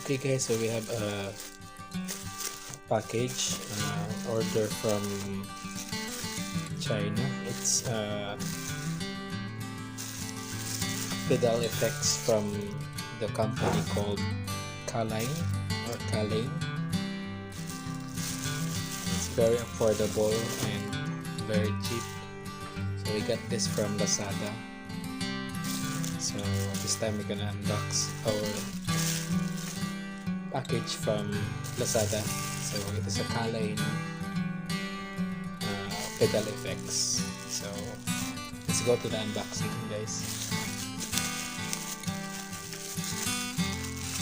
Okay guys, so we have a package order from China. It's pedal effects from the company called Caline or Caline. It's very affordable and very cheap. So we got this from Lazada. So this time we're gonna unbox our package from Lazada. So it is a Caline pedal effects. So let's go to the unboxing, guys.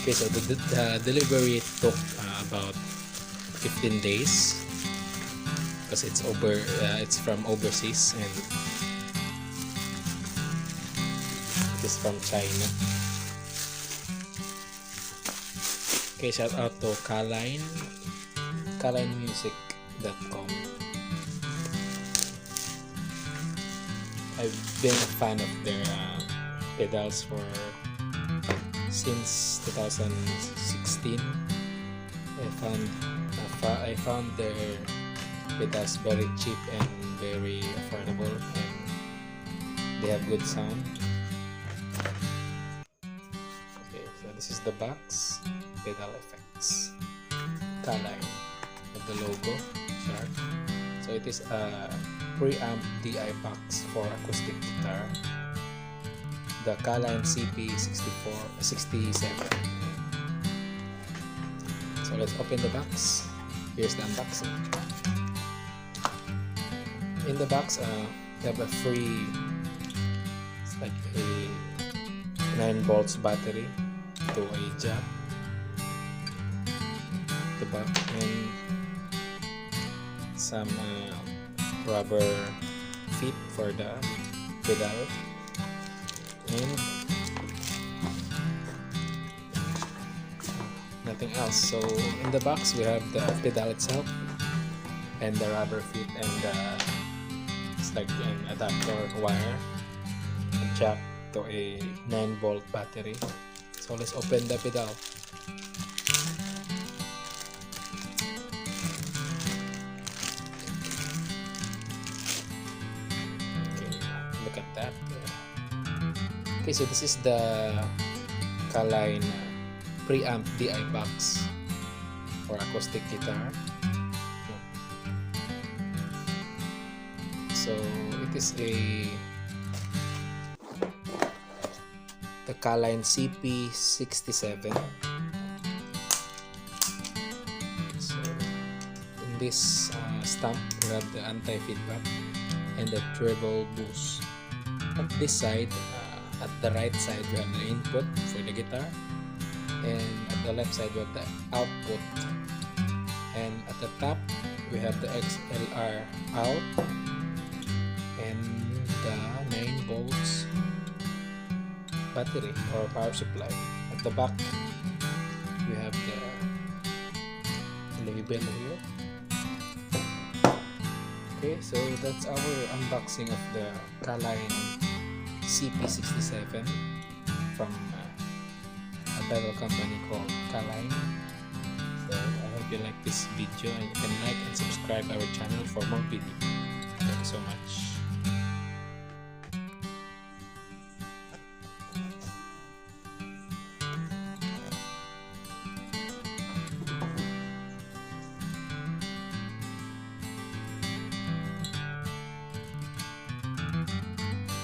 Okay, so the delivery took about 15 days because it's from overseas and it is from China. Okay, shout out to calinemusic.com. I've been a fan of their pedals since 2016. I found their pedals very cheap and very affordable, and they have good sound. Okay, so this is the box. Pedal effects, Caline, with the logo sharp. So it is a preamp DI box for acoustic guitar, the Caline CP67. So let's open the box. Here's the unboxing. In the box, you have a free, it's like a 9 volts battery to a jack, the back, and some rubber feet for the pedal, and nothing else. So in the box we have the pedal itself and the rubber feet, and it's like an adapter wire, a jack to a 9 volt battery. So let's open the pedal. Look at that. Okay, so this is the Caline Preamp DI box for acoustic guitar. So it is the Caline CP67. So in this stump we have the anti-feedback and the treble boost. At this side, at the right side we have the input for the guitar, and at the left side we have the output, and at the top we have the XLR out and the 9 volts battery or power supply. At the back we have the label here. Okay, so that's our unboxing of the Caline CP67 from a pedal company called Caline. So I hope you like this video, and you can like and subscribe our channel for more videos. Thank you so much.